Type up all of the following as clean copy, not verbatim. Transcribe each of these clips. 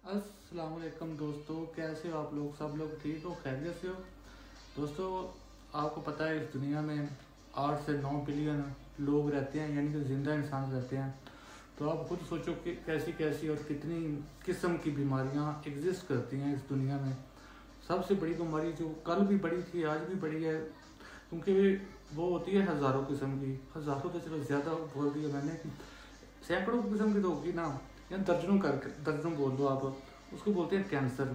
अस्सलाम वालेकुम दोस्तों, कैसे हो आप लोग? सब लोग ठीक हो, खैरियत से हो? दोस्तों, आपको पता है इस दुनिया में 8 से 9 बिलियन लोग रहते हैं, यानी कि ज़िंदा इंसान रहते हैं। तो आप खुद सोचो कि कैसी कैसी और कितनी किस्म की बीमारियां एग्जिस्ट करती हैं इस दुनिया में। सबसे बड़ी बीमारी जो कल भी बड़ी थी, आज भी बड़ी है, क्योंकि वो होती है हज़ारों किस्म की। हज़ारों तो चलो ज़्यादा बोल दिया मैंने, सैकड़ों किस्म की तो होगी ना, या दर्जनों कर दर्जनों बोल दो आप। उसको बोलते हैं कैंसर।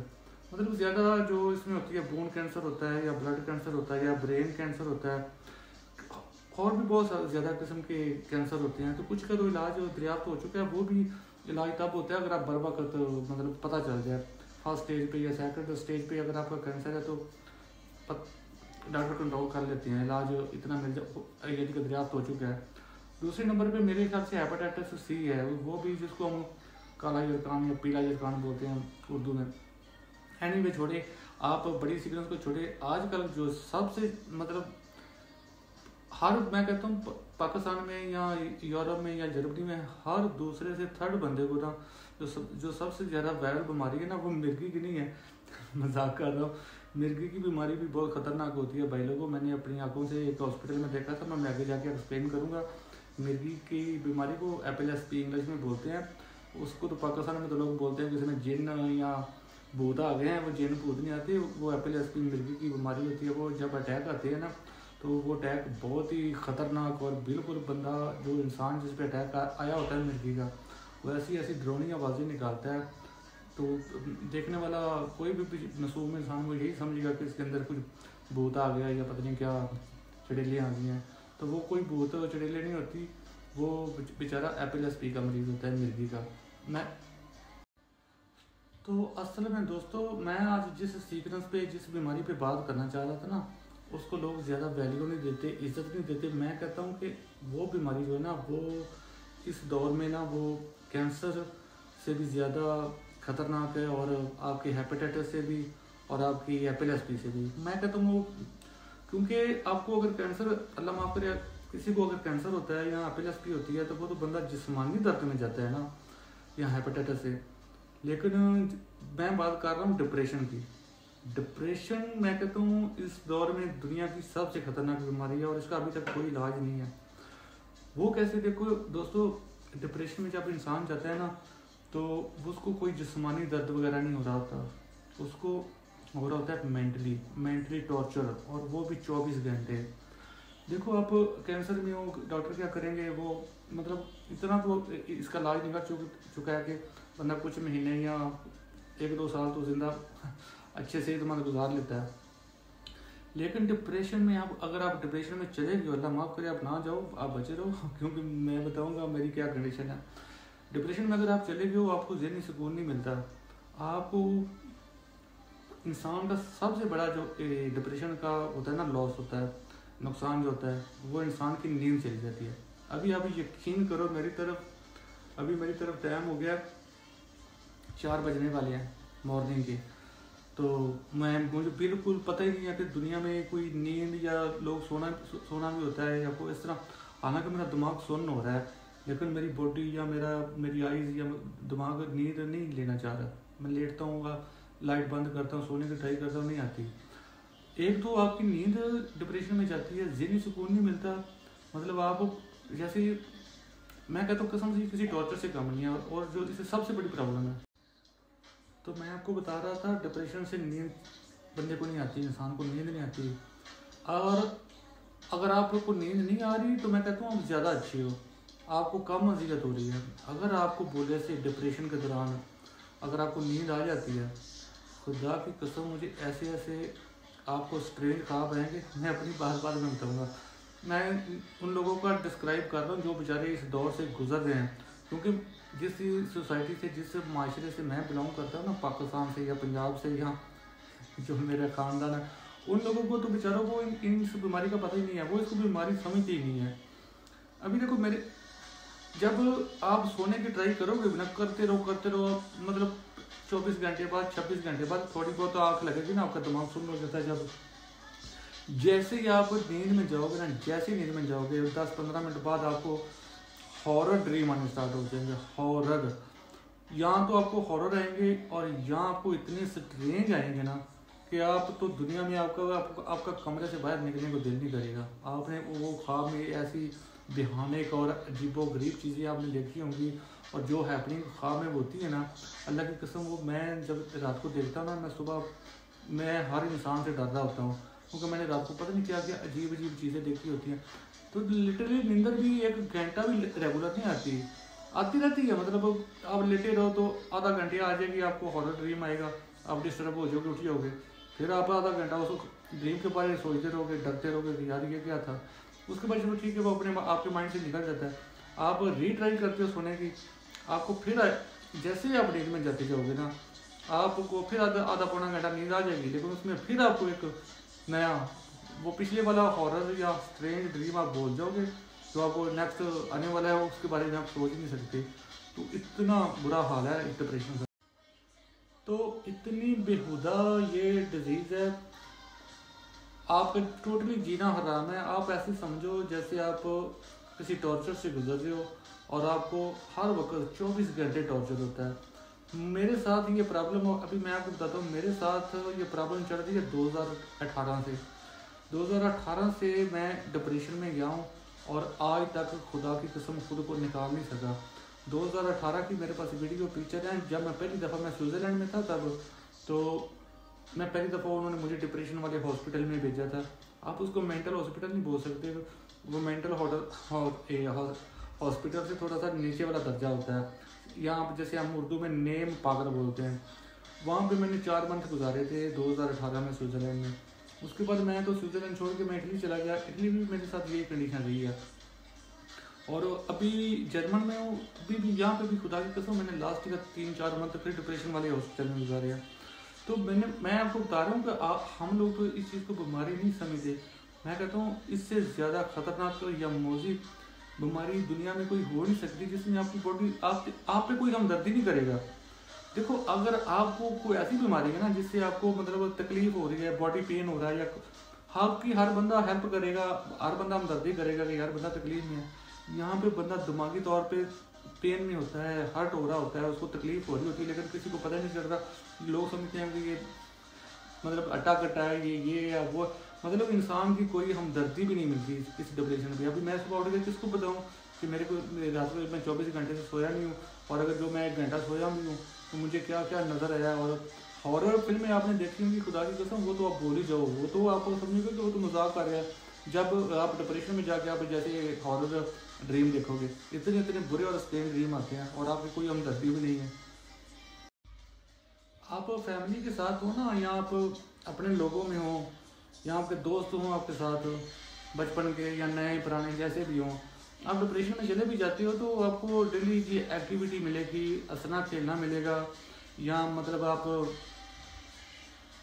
मतलब ज़्यादा जो इसमें होती है, बोन कैंसर होता है या ब्लड कैंसर होता है या ब्रेन कैंसर होता है, और भी बहुत ज़्यादा किस्म के कैंसर होते हैं। तो कुछ का तो इलाज दरियाफ्त हो चुका है, वो भी इलाज तब होता है अगर आप बर वक्त मतलब पता चल जाए, फर्स्ट स्टेज पे या सेकंड स्टेज पे अगर आपका कैंसर है तो डॉक्टर कंट्रोल कर लेते हैं, इलाज इतना मिल जाए यदि का दरियाफ्त हो चुका है। दूसरे नंबर पे मेरे ख्याल से हेपेटाइटिस सी है, वो भी जिसको हम काला जरकान या पीला जरकान बोलते हैं उर्दू में। एनीवे छोड़े, आप बड़ी सिकनेस को छोड़े, आजकल जो सबसे मतलब मैं कहता हूँ पाकिस्तान में या यूरोप में या जर्मनी में हर दूसरे से थर्ड बंदे को ना जो सबसे ज़्यादा वायरल बीमारी है ना, वो मिर्गी की नहीं है। मजाक कर रहा हूँ। मिर्गी की बीमारी भी बहुत ख़तरनाक होती है भाई लोगों। मैंने अपनी आंखों से एक हॉस्पिटल में देखा था, मैं आगे जाके एक्सप्लेन करूँगा। मिर्गी की बीमारी को एपिलेप्सी इंग्लिश में बोलते हैं। उसको तो पाकिस्तान में तो लोग बोलते हैं कि इसमें जिन या भूत आ गए हैं। वो जिन भूत नहीं आते, वो एपिलेप्सी मिर्गी की बीमारी होती है। वो जब अटैक आते हैं ना, तो वो अटैक बहुत ही ख़तरनाक और बिल्कुल बंदा जो इंसान जिस पे अटैक आया होता है मिर्गी का, वो ऐसी ऐसी ड्रोनी आवाज़ें निकालता है। तो देखने वाला कोई भी मासूम इंसान वो यही समझेगा कि इसके अंदर कुछ भूत आ गया या पता नहीं क्या चड़ेलें आ गई हैं। तो वो कोई भूत और चड़ेलें नहीं होती, वो बेचारा एपिलेप्सी का मरीज़ होता है मिर्गी का। मैं तो असल में दोस्तों, मैं आज जिस सीक्वेंस पे जिस बीमारी पे बात करना चाह रहा था ना, उसको लोग ज़्यादा वैल्यू नहीं देते, इज्जत नहीं देते। मैं कहता हूँ कि वो बीमारी जो है ना, वो इस दौर में ना, वो कैंसर से भी ज़्यादा ख़तरनाक है, और आपके हेपेटाइटिस से भी, और आपकी एपिलेप्सी से भी। मैं कहता हूँ वो, क्योंकि आपको अगर कैंसर, अल्लाह माफ़ करे, किसी को अगर कैंसर होता है या एपिलेप्सी होती है, तो वो तो बंदा जिस्मानी दर्द में जाता है ना, या हेपेटाइटिस से। लेकिन मैं बात कर रहा हूँ डिप्रेशन की। डिप्रेशन मैं कहता हूँ इस दौर में दुनिया की सबसे खतरनाक बीमारी है, और इसका अभी तक कोई इलाज नहीं है। वो कैसे, देखो दोस्तों, डिप्रेशन में जब इंसान जाता है ना, तो उसको कोई जिस्मानी दर्द वगैरह नहीं हो रहा होता, उसको हो रहा होता है मेंटली टॉर्चर, और वो भी 24 घंटे। देखो आप कैंसर में हो, डॉक्टर क्या करेंगे, वो मतलब इतना तो इसका इलाज निकल चुका है कि बंदा कुछ महीने या 1-2 साल तो जिंदा अच्छे सेहतमंद गुजार लेता है। लेकिन डिप्रेशन में आप, अगर आप डिप्रेशन में चले गए, अल्लाह माफ़ करे, आप ना जाओ, आप बचे रहो, क्योंकि मैं बताऊंगा मेरी क्या कंडीशन है। डिप्रेशन में अगर आप चले गए हो, आपको ज़हनी सुकून नहीं मिलता। आपको इंसान का सबसे बड़ा जो डिप्रेशन का होता है ना, लॉस होता है, नुकसान जो होता है, वो इंसान की नींद चली जाती है। अभी आप यकीन करो, मेरी तरफ टाइम हो गया 4 बजने वाले हैं मॉर्निंग के। तो मुझे बिल्कुल पता ही नहीं है कि दुनिया में कोई नींद या लोग सोना भी होता है या कोई इस तरह। हालांकि मेरा दिमाग सुन्न हो रहा है, लेकिन मेरी बॉडी या मेरी आइज़ या दिमाग नींद नहीं लेना चाह रहा। मैं लेटता हूँ, लाइट बंद करता हूँ, सोने की ट्राई करता हूँ, नहीं आती। एक तो आपकी नींद डिप्रेशन में जाती है, ज़हनी सुकून नहीं मिलता। मतलब आप जैसे, मैं कहता हूँ कसम से किसी टॉर्चर से कम नहीं है, और जो इसे सबसे बड़ी प्रॉब्लम है। तो मैं आपको बता रहा था, डिप्रेशन से नींद बंदे को नहीं आती, इंसान को नींद नहीं आती। और अगर आपको नींद नहीं आ रही, तो मैं कहता हूँ आप ज़्यादा अच्छे हो, आपको कम अज़ियत हो रही है। अगर आपको बोले से डिप्रेशन के दौरान अगर आपको नींद आ जाती है, खुदा की कसम, मुझे ऐसे ऐसे आपको स्ट्रेंज ख्वाब आएंगे, मैं अपनी बात में बताऊँगा। मैं उन लोगों का डिस्क्राइब कर रहा हूँ जो बेचारे इस दौर से गुजर रहे हैं। क्योंकि जिस सोसाइटी से, जिस माशरे से मैं बिलोंग करता हूँ ना, पाकिस्तान से या पंजाब से, या जो मेरा ख़ानदान है, उन लोगों को तो बेचारों को इस बीमारी का पता ही नहीं है, वो इसको बीमारी समझते ही नहीं है। अभी देखो जब आप सोने की ट्राई करोगे ना, करते रहो, मतलब 24 घंटे बाद, 26 घंटे बाद थोड़ी बहुत आँख लगेगी ना, आपका दिमाग सुन्न हो जाता है। जब जैसे ही आप नींद में जाओगे ना, जैसे ही नींद में जाओगे, 10-15 मिनट बाद आपको हॉरर ड्रीम आने स्टार्ट हो जाएंगे। हॉरर, यहाँ तो आपको हॉरर आएंगे और यहाँ आपको इतने स्ट्रेंज आएंगे ना कि आप तो दुनिया में आपका कमरे से बाहर निकलने को दिल नहीं करेगा। आपने वो ख्वाब में ऐसी बेहानिक और अजीबोगरीब चीज़ें आपने देखी होंगी, और जो हैपनिंग ख्वाब में होती है ना, अल्लाह की कसम, वो मैं जब रात को देखता हूँ ना, मैं हर इंसान से डर रहा होता हूँ, क्योंकि मैंने रात को पता नहीं क्या क्या अजीब अजीब चीज़ें देखी होती हैं। तो लिटरली नींदर भी 1 घंटा भी रेगुलर नहीं आती रहती है। मतलब आप लेटे रहो तो आधा घंटे आ जाएगी, आपको हॉरर ड्रीम आएगा, आप डिस्टर्ब हो जाओगे, उठ जाओगे, फिर आप आधा घंटा उस ड्रीम के बारे में सोचते रहोगे, डरते रहोगे कि यार ये क्या था। उसके बाद चलो ठीक है, वो अपने आपके माइंड से निकल जाता है। आप रीट्राई करते हो सोने की, आपको फिर जैसे ही आप नींद में जाते जाओगे ना, आपको फिर आधा पौना घंटा नींद आ जाएगी, लेकिन उसमें फिर आपको एक नया वो पिछले वाला हॉरर या स्ट्रेंज ड्रीम आप बोल जाओगे, जो आपको नेक्स्ट आने वाला है उसके बारे में आप सोच ही नहीं सकते। तो इतना बुरा हाल है डिप्रेशन का। तो इतनी बेहुदा ये डिजीज़ है, आपका टोटली जीना हराम है। आप ऐसे समझो जैसे आप किसी टॉर्चर से गुजर रहे हो और आपको हर वक्त 24 घंटे टॉर्चर होता है। मेरे साथ ये प्रॉब्लम, अभी मैं आपको बताता हूँ, मेरे साथ ये प्रॉब्लम चल रही है 2018 से मैं डिप्रेशन में गया हूँ और आज तक खुदा की कसम खुद को निकाल नहीं सका। 2018 की मेरे पास वीडियो पिक्चर है, जब मैं पहली दफ़ा मैं स्विट्ज़रलैंड में था तब, तो मैं पहली दफ़ा उन्होंने मुझे डिप्रेशन वाले हॉस्पिटल में भेजा था। आप उसको मेंटल हॉस्पिटल नहीं बोल सकते, वो मेंटल हॉस्पिटल से थोड़ा सा नीचे वाला दर्जा होता है। यहाँ जैसे हम उर्दू में नेम पागल बोलते हैं। वहाँ पे मैंने 4 मंथ गुजारे थे 2018 में स्विट्ज़रलैंड में। उसके बाद मैं तो स्विट्ज़रलैंड छोड़ के मैं इटली चला गया। इटली भी मेरे साथ यही कंडीशन रही है, और अभी जर्मन में हूँ। अभी भी यहाँ पे भी खुदा की कसम मैंने लास्ट का 3-4 मंथ फिर डिप्रेशन वाले हॉस्पिटल में गुजारे हैं। तो मैं आपको बता रहा हूँ कि हम लोग तो इस चीज़ को बीमारी नहीं समझते। मैं कहता हूँ इससे ज़्यादा खतरनाक या मौजी बीमारी दुनिया में कोई हो नहीं सकती, जिसमें आपकी बॉडी आप पे कोई हमदर्दी नहीं करेगा। देखो, अगर आपको कोई ऐसी बीमारी है ना जिससे आपको मतलब तकलीफ हो रही है, बॉडी पेन हो रहा है, या आपकी हर बंदा हेल्प करेगा, हर बंदा हमदर्दी करेगा कि यार बंदा तकलीफ में है। यहाँ पे बंदा दिमागी तौर पे पेन में होता है, हर्ट हो रहा होता है, उसको तकलीफ हो रही होती है, लेकिन किसी को पता नहीं चलता। लोग समझते हैं कि ये मतलब अट्टा कट्टा है, ये या वो, मतलब इंसान की कोई हमदर्दी भी नहीं मिलती इस डिप्रेशन में। अभी मैं सुबह उठ के किसको बताऊँ कि मेरे को रात में मैं 24 घंटे से सोया नहीं हूँ, और अगर जो मैं 1 घंटा सोया भी हूँ तो मुझे क्या क्या नज़र आया। और हॉरर फिल्में आपने देखी होंगी, खुदा की कसम, वो तो आप बोल ही जाओ, वो तो आपको समझोगे कि वो तो मजाक कर रहा है। जब आप डिप्रेशन में जाके आप जैसे हॉरर ड्रीम देखोगे, इतने इतने बुरे और स्ट्रेंज ड्रीम आते हैं, और आपकी कोई हमदर्दी भी नहीं है। आप फैमिली के साथ हो ना, या आप अपने लोगों में हो, या आपके दोस्त हों आपके साथ, बचपन के या नए पुराने जैसे भी हों, आप डिप्रेशन में चले भी जाते हो तो आपको डेली की एक्टिविटी मिलेगी, हंसना खेलना मिलेगा, या मतलब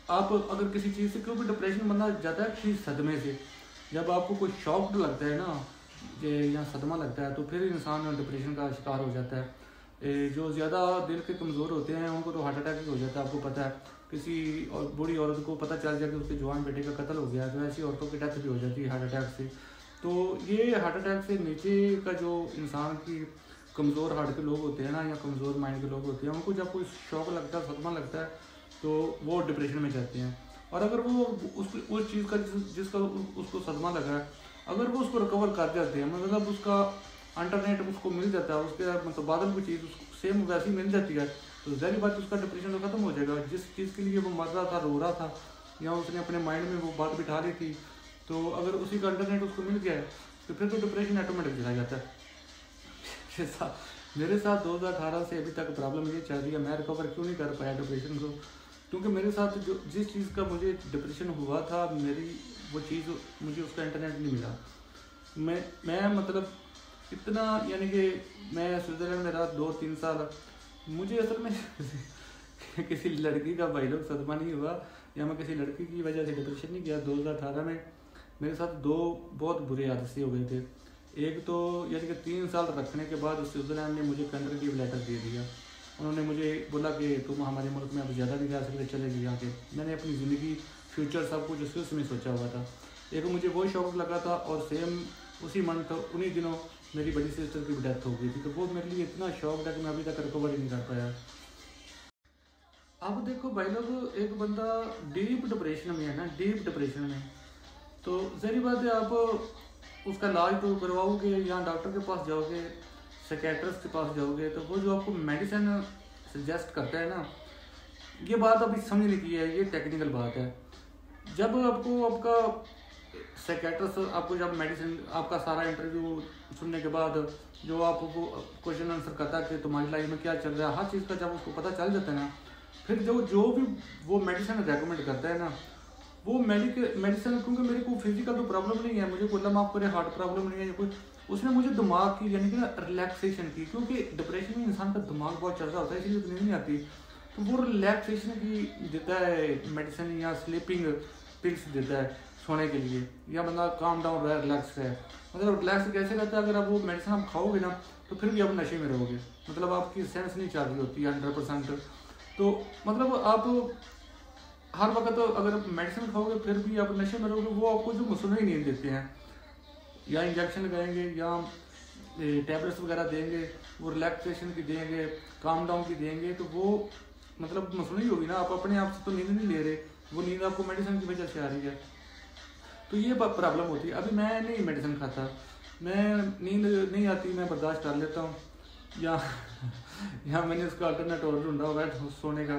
आप अगर किसी चीज़ से, क्योंकि डिप्रेशन बंदा जाता है किसी सदमे से, जब आपको कोई शॉक लगता है ना या सदमा लगता है, तो फिर इंसान डिप्रेशन का शिकार हो जाता है। जो ज़्यादा दिल के कमज़ोर होते हैं उनको तो हार्ट अटैक हो जाता है। आपको पता है, किसी और बूढ़ी औरत को पता चल जाए कि उसके जवान बेटे का कत्ल हो गया, तो ऐसी औरतों की डेथ भी हो जाती है हार्ट अटैक से। तो ये हार्ट अटैक से नीचे का जो इंसान की कमज़ोर हार्ट के लोग होते हैं ना, या कमज़ोर माइंड के लोग होते हैं, उनको जब कोई शौक लगता है, सदमा लगता है, तो वो डिप्रेशन में जाते हैं। और अगर वो उस चीज़ का जिसका उसको सदमा लगा है, अगर वो उसको रिकवर कर जाते हैं, मतलब उसका अल्टरनेट उसको मिल जाता है, उसके मतलब बादल की चीज़ उसको सेम वैसी मिल जाती है, तो ज़ाहिर बात उसका डिप्रेशन तो ख़त्म हो जाएगा। जिस चीज़ के लिए वो मर रहा था, रो रहा था, या उसने अपने माइंड में वो बात बिठा ली थी, तो अगर उसी का अल्टरनेट उसको मिल गया है, तो फिर तो डिप्रेशन ऑटोमेटिक चला जाता है। मेरे साथ 2018 से अभी तक प्रॉब्लम ये चल रही है, मैं रिकवर क्यों नहीं कर पाया डिप्रेशन को, क्योंकि मेरे साथ जिस चीज़ का मुझे डिप्रेशन हुआ था, मेरी वो चीज़ मुझे उसका इंटरनेट नहीं मिला। मैं मतलब इतना, यानी कि मैं स्विट्ज़रलैंड में रहा 2-3 साल, मुझे असल में किसी लड़की का भाई लोग सदमा नहीं हुआ, या मैं किसी लड़की की वजह से डिप्रेशन नहीं किया। 2018 में मेरे साथ 2 बहुत बुरे हादसे हो गए थे। एक तो यानी कि 3 साल रखने के बाद स्विट्ज़रलैंड ने मुझे कंट्री लीव लेटर दे दिया। उन्होंने मुझे बोला कि तुम हमारे मुल्क में अब ज़्यादा नहीं रह सकते, चलेगी यहाँ के। मैंने अपनी ज़िंदगी, फ्यूचर सब कुछ उसमें सोचा हुआ था। एक मुझे वो शौक लगा था, और सेम उसी मंथ उन्हीं दिनों मेरी बड़ी सिस्टर की डेथ हो गई थी। तो वो मेरे लिए इतना शौक था कि मैं अभी तक रिकवर ही नहीं कर पाया। अब देखो भाई लोग, एक बंदा डीप डिप्रेशन में है ना, डीप डिप्रेशन में, तो जहरी बात है आप उसका इलाज तो करवाओगे, या डॉक्टर के पास जाओगे, साइकेट्रिस्ट के पास जाओगे, तो वो जो आपको मेडिसिन सजेस्ट करता है ना, ये बात अभी समझने की है, ये टेक्निकल बात है। जब आपको आपका साइकेट्रिस्ट आपको जब मेडिसिन, आपका सारा इंटरव्यू सुनने के बाद जो आपको क्वेश्चन आंसर करता है कि तुम्हारी लाइफ में क्या चल रहा है, हर चीज़ का जब उसको पता चल जाता है ना, फिर जो जो भी वो मेडिसिन रेकमेंड करता है ना, वो मेडिसिन, क्योंकि मेरे को फिजिकल तो प्रॉब्लम नहीं है, मुझे कोई माफ करे हार्ट प्रॉब्लम नहीं है कोई, उसने मुझे दिमाग की यानी कि ना रिलैक्सेशन की, क्योंकि डिप्रेशन में इंसान का दिमाग बहुत चल रहा होता है, इसलिए नींद नहीं आती, तो वो रिलैक्सेशन की देता है मेडिसिन, या स्लीपिंग पिल्स देता है सोने के लिए, या बंदा काम डाउन रहे, रिलैक्स रहे। मतलब रिलैक्स कैसे रहता है, अगर आप वो मेडिसिन आप खाओगे ना, तो फिर भी आप नशे में रहोगे, मतलब आपकी सेंस नहीं चाह रही होती है 100%। तो मतलब आप हर वक्त अगर मेडिसिन खाओगे फिर भी आप नशे में रहोगे, वो आपको जो मसनूई नींद देते हैं, या इंजेक्शन लगाएंगे, या टैबलेट्स वगैरह देंगे, वो रिलैक्सेशन की देंगे, काम डाउन की देंगे, तो वो मतलब मसनूई होगी ना, आप अपने आप से तो नींद नहीं ले रहे, वो नींद आपको मेडिसिन की वजह से आ रही है। तो ये प्रॉब्लम होती है। अभी मैं नहीं मेडिसिन खाता, मैं नींद नहीं आती, मैं बर्दाश्त कर लेता हूँ, या या मैंने उसका अल्टरनेट और ढूंढा हुआ है सोने का,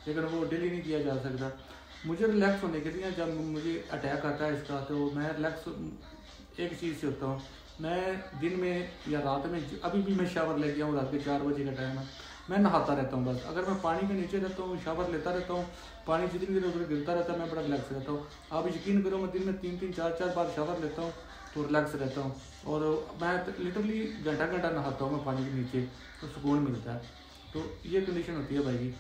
लेकिन वो डेली नहीं किया जा सकता। मुझे रिलैक्स होने के लिए जब मुझे अटैक आता है इसका, तो मैं रिलैक्स एक चीज़ से होता हूँ, मैं दिन में या रात में, अभी भी मैं शावर ले गया हूँ, रात के 4 बजे का टाइम है, मैं नहाता रहता हूँ बस, अगर मैं पानी के नीचे रहता हूँ, शावर लेता रहता हूँ, पानी जितनी देर उधर गिरता रहता है, मैं बड़ा रिलैक्स रहता हूँ। आप यकीन करो, मैं दिन में 3-3 4-4 बार शावर लेता हूँ तो रिलैक्स रहता हूँ, और मैं लिटरली घंटा घंटा नहाता हूँ मैं पानी के नीचे, तो सुकून मिलता है। तो ये कंडीशन होती है भाई की।